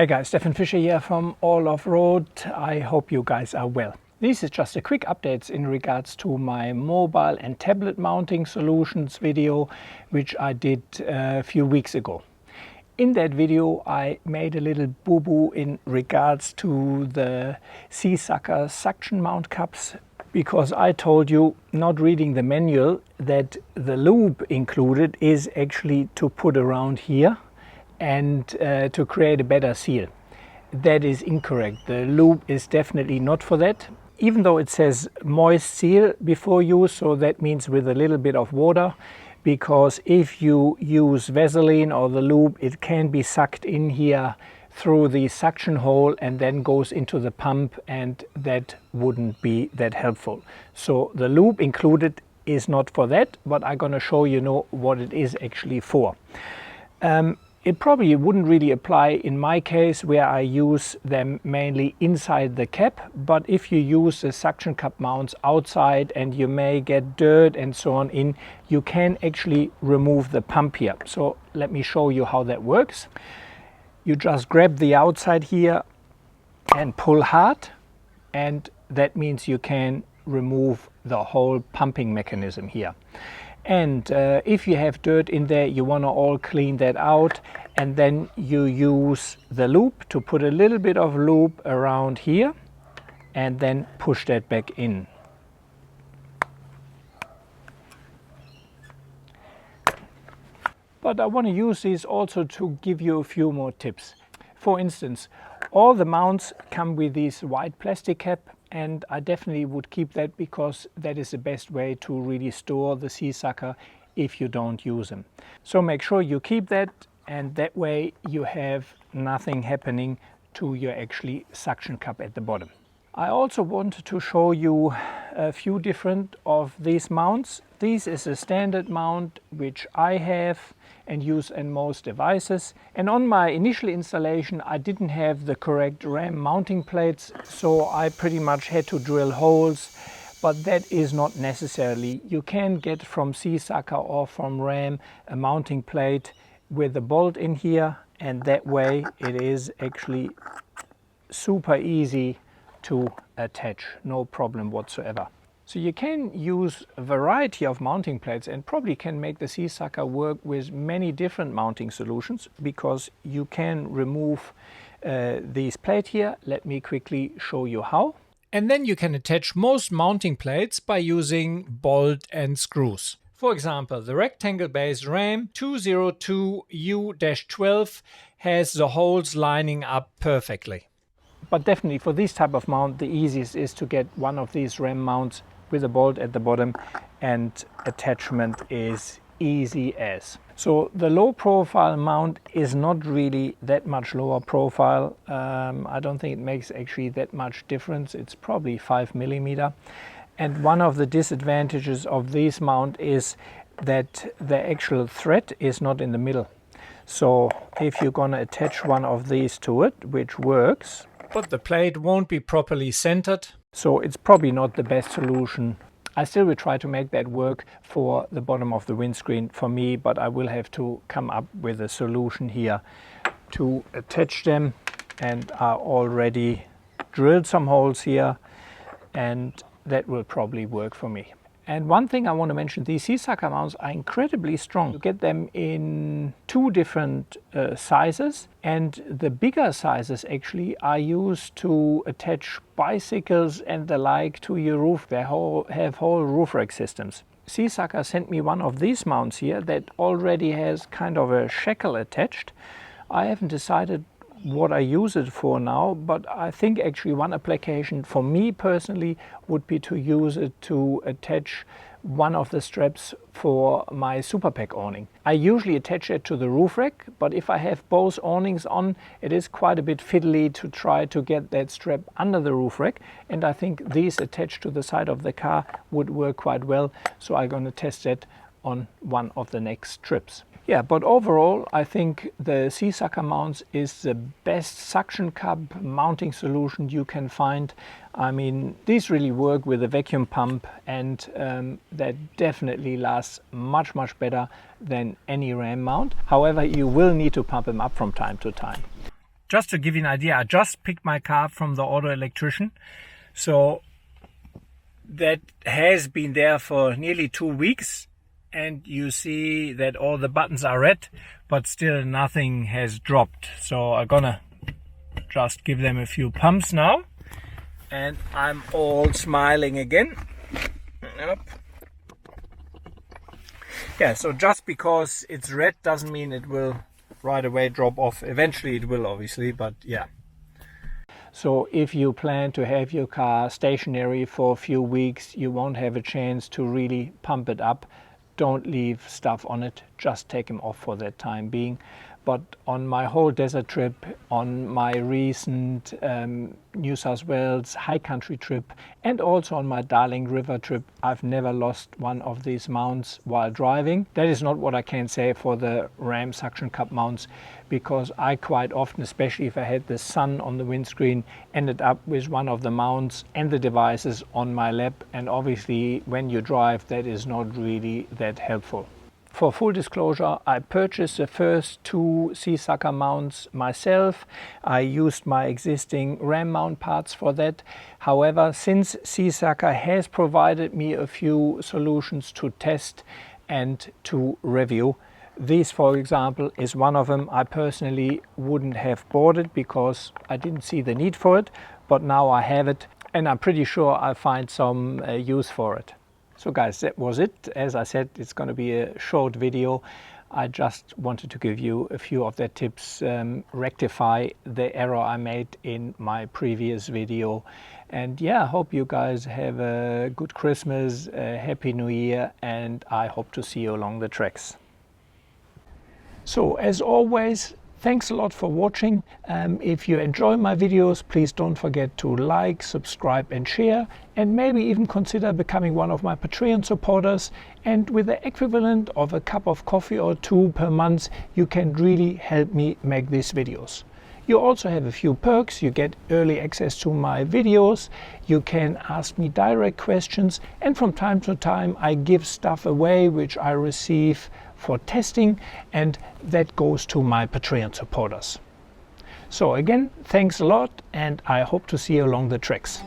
Hey guys, Stefan Fischer here from All Off Road. I hope you guys are well. This is just a quick update in regards to my mobile and tablet mounting solutions video, which I did a few weeks ago. In that video I made a little boo-boo in regards to the SeaSucker suction mount cups, because I told you, not reading the manual, that the lube included is actually to put around here and to create a better seal. That is incorrect. The lube is definitely not for that. Even though it says moist seal before use, so that means with a little bit of water, because if you use Vaseline or the lube, it can be sucked in here through the suction hole and then goes into the pump, and that wouldn't be that helpful. So the lube included is not for that, but I'm gonna show you what it is actually for. It probably wouldn't really apply in my case, where I use them mainly inside the cap, but if you use the suction cup mounts outside and you may get dirt and so on in, you can actually remove the pump here. So let me show you how that works. You just grab the outside here and pull hard, and that means you can remove the whole pumping mechanism here. And if you have dirt in there, you want to all clean that out, and then you use the lube to put a little bit of lube around here and then push that back in. But I want to use these also to give you a few more tips. For instance, all the mounts come with this white plastic cap, and I definitely would keep that, because that is the best way to really store the SeaSucker if you don't use them. So make sure you keep that, and that way you have nothing happening to your actually suction cup at the bottom. I also wanted to show you a few different of these mounts. This is a standard mount which I have and use in most devices. And on my initial installation I didn't have the correct RAM mounting plates, so I pretty much had to drill holes, but that is not necessarily. You can get from SeaSucker or from RAM a mounting plate with a bolt in here, and that way it is actually super easy to attach, no problem whatsoever. So you can use a variety of mounting plates and probably can make the SeaSucker work with many different mounting solutions, because you can remove this plate here. Let me quickly show you how. And then you can attach most mounting plates by using bolt and screws. For example, the rectangle base RAM 202U-12 has the holes lining up perfectly. But definitely for this type of mount, the easiest is to get one of these RAM mounts with a bolt at the bottom, and attachment is easy as. So the low profile mount is not really that much lower profile. I don't think it makes actually that much difference. It's probably 5mm. And one of the disadvantages of this mount is that the actual thread is not in the middle. So if you're gonna attach one of these to it, which works, but the plate won't be properly centered, so it's probably not the best solution. I still will try to make that work for the bottom of the windscreen for me, but I will have to come up with a solution here to attach them, and I already drilled some holes here, and that will probably work for me. And one thing I want to mention, these SeaSucker mounts are incredibly strong. You get them in two different sizes, and the bigger sizes actually are used to attach bicycles and the like to your roof. They have whole roof rack systems. SeaSucker sent me one of these mounts here that already has kind of a shackle attached. I haven't decided what I use it for now, but I think actually one application for me personally would be to use it to attach one of the straps for my Superpack awning. I usually attach it to the roof rack, but if I have both awnings on, it is quite a bit fiddly to try to get that strap under the roof rack, and I think these attached to the side of the car would work quite well, so I'm going to test that on one of the next trips. Yeah, but overall I think the SeaSucker mounts is the best suction cup mounting solution you can find. I mean, these really work with a vacuum pump, and that definitely lasts much better than any RAM mount. However, you will need to pump them up from time to time. just to give you an idea, I just picked my car up from the auto electrician. So that has been there for nearly 2 weeks. And you see that all the buttons are red, but still nothing has dropped. So I'm gonna just give them a few pumps now. And I'm all smiling again. Yep. Yeah, so just because it's red doesn't mean it will right away drop off. Eventually it will, obviously, but yeah. So if you plan to have your car stationary for a few weeks, you won't have a chance to really pump it up. Don't leave stuff on it, just take them off for that time being. But on my whole desert trip, on my recent New South Wales high country trip, and also on my Darling River trip, I've never lost one of these mounts while driving. That is not what I can say for the Ram suction cup mounts, because I quite often, especially if I had the sun on the windscreen, ended up with one of the mounts and the devices on my lap. And obviously when you drive, that is not really that helpful. For full disclosure, I purchased the first 2 Seasucker mounts myself. I used my existing Ram mount parts for that. However, since Seasucker has provided me a few solutions to test and to review, this, for example, is one of them. I personally wouldn't have bought it because I didn't see the need for it, but now I have it and I'm pretty sure I'll find some use for it. So guys, that was it. As I said, it's going to be a short video. I just wanted to give you a few of the tips, rectify the error I made in my previous video. And yeah, I hope you guys have a good Christmas, a Happy New Year, and I hope to see you along the tracks. So as always, thanks a lot for watching. If you enjoy my videos, please don't forget to like, subscribe and share, and maybe even consider becoming one of my Patreon supporters. And with the equivalent of a cup of coffee or 2 per month, you can really help me make these videos. You also have a few perks. You get early access to my videos, you can ask me direct questions, and from time to time I give stuff away which I receive for testing, and that goes to my Patreon supporters. So again, thanks a lot, and I hope to see you along the tracks.